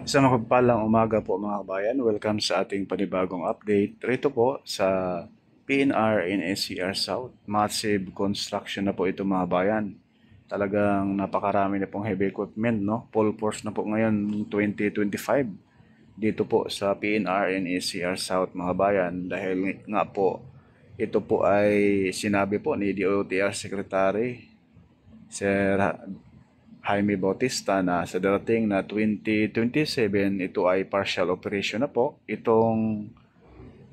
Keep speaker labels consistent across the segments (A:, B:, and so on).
A: Isang mapagpalang umaga po mga kabayan. Welcome sa ating panibagong update. Rito po sa PNR in SCR South. Massive construction na po ito mga kabayan. Talagang napakarami na pong heavy equipment, no? Full force na po ngayon 2025. Dito po sa PNR in SCR South mga kabayan. Dahil nga po, ito po ay sinabi po ni DOTR Secretary Sir Jaime Bautista na sa darating na 2027 ito ay partial operation na po itong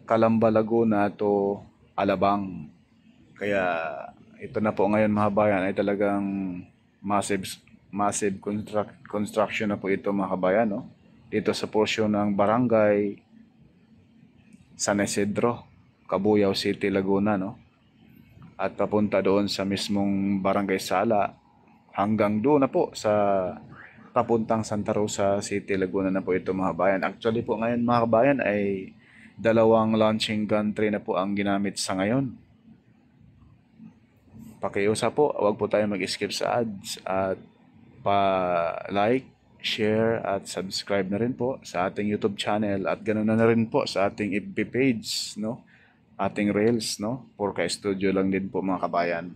A: Calamba Laguna to Alabang. Kaya ito na po ngayon mga bayan ay talagang massive construction na po ito mga kabayan, no? Dito sa portion ng barangay San Isidro, Cabuyao City, Laguna, no? At papunta doon sa mismong barangay Sala hanggang doon na po sa papuntang Santa Rosa City, Laguna na po ito mga kabayan. Actually po ngayon mga kabayan ay dalawang launching gantry na po ang ginamit sa ngayon. Pakiusap po, huwag po tayo mag-skip sa ads at pa-like, share at subscribe na rin po sa ating YouTube channel at ganoon na rin po sa ating FB page, no? Ating Reels, no? Purka Studio lang din po mga kabayan.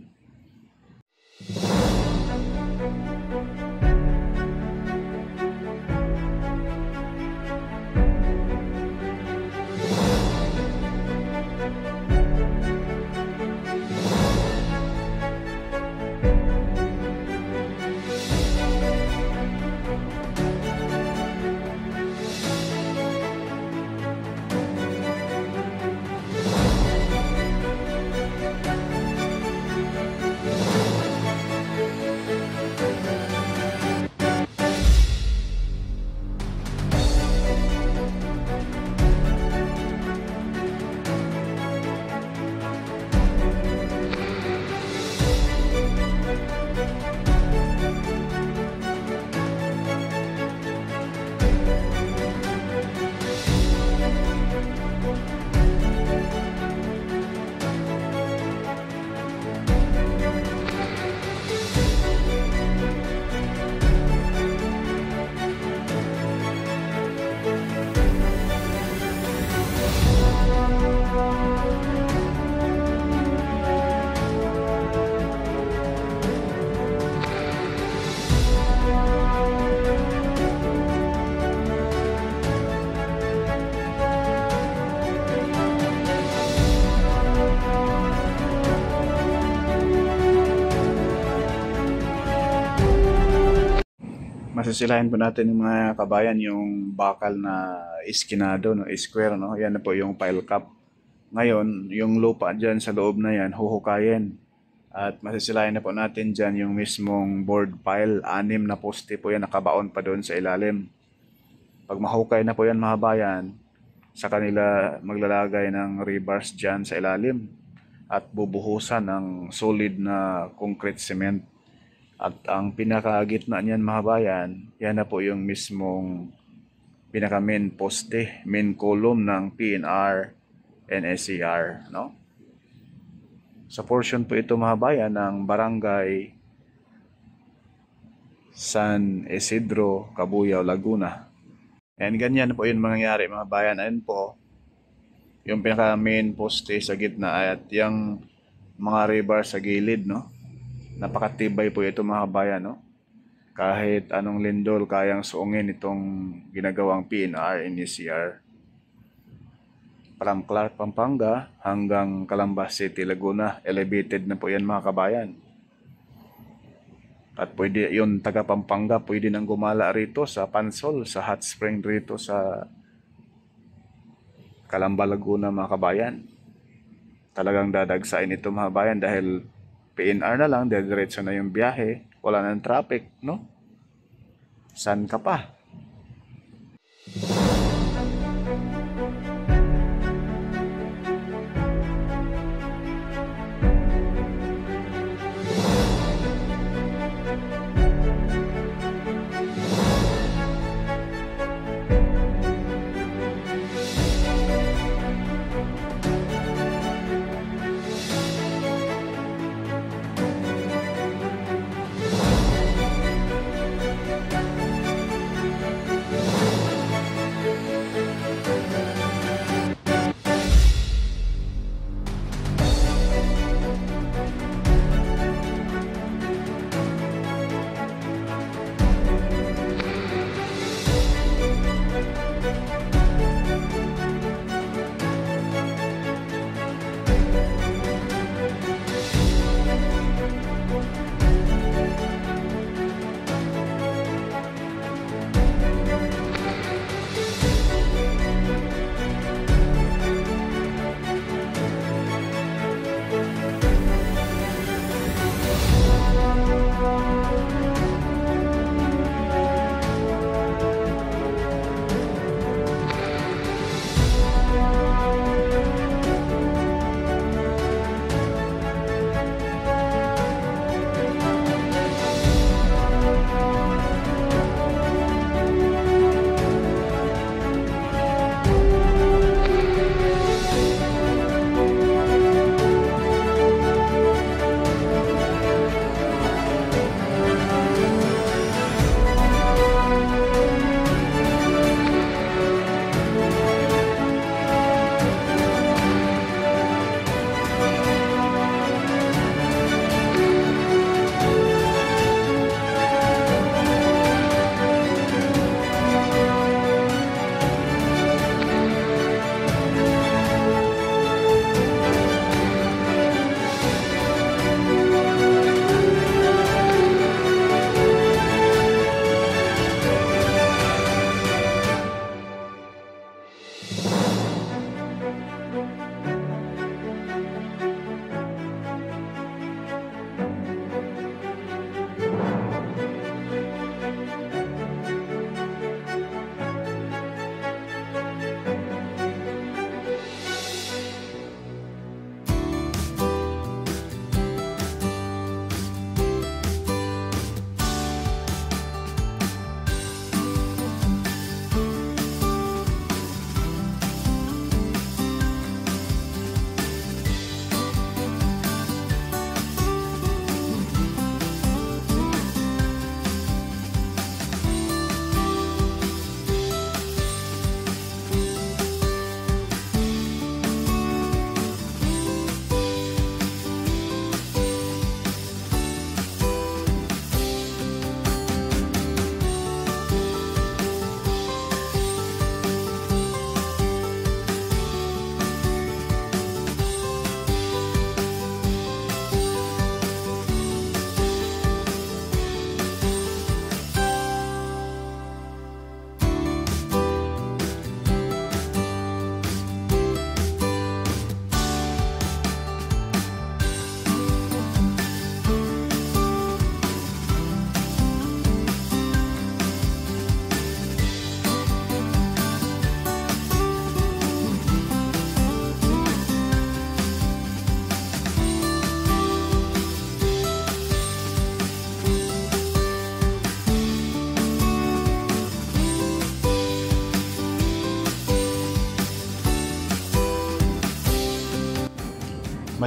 A: Masisilahin po natin yung mga kabayan yung bakal na iskinado, no, square, no? Yan na po yung pile cap. Ngayon, yung lupa dyan sa loob na yan, huhukayin. At masisilahin na po natin dyan yung mismong board pile. 6 na poste po yan, nakabaon pa doon sa ilalim. Pag mahukay na po yan mga kabayan, sa kanila maglalagay ng rebars dyan sa ilalim. At bubuhusan ng solid na concrete cement. At ang pinakagitna niyan mga bayan, yan na po yung mismong pinaka main poste, main column ng PNR and SCR, no? Sa portion po ito mga bayan ng barangay San Isidro, Cabuyao, Laguna. And ganyan po yung mangyayari mga bayan. Ayun po, yung pinaka main poste sa gitna at yung mga rebar sa gilid, no? Napakatibay po ito mga kabayan, no? Kahit anong lindol kayang suungin itong ginagawang PNR and SCR. From Clark, Pampanga hanggang Calamba City, Laguna, elevated na po yan mga kabayan. At pwede yung taga Pampanga, pwede nang gumala rito sa Pansol, sa hot spring rito sa Calamba, Laguna mga kabayan. Talagang dadagsain ito mga kabayan dahil PNR na lang, diretso na yung biyahe, wala nang traffic, no? San ka pa?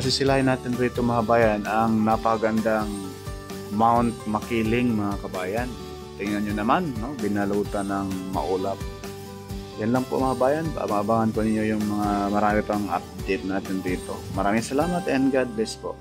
A: masisilayan natin rito mga kabayan ang napakagandang Mount Makiling mga kabayan. Tingnan nyo naman, no? Binalutan ng maulap. Yan lang po mga kabayan. Abangan po ninyo yung mga marami pang update natin dito. Maraming salamat and God bless po.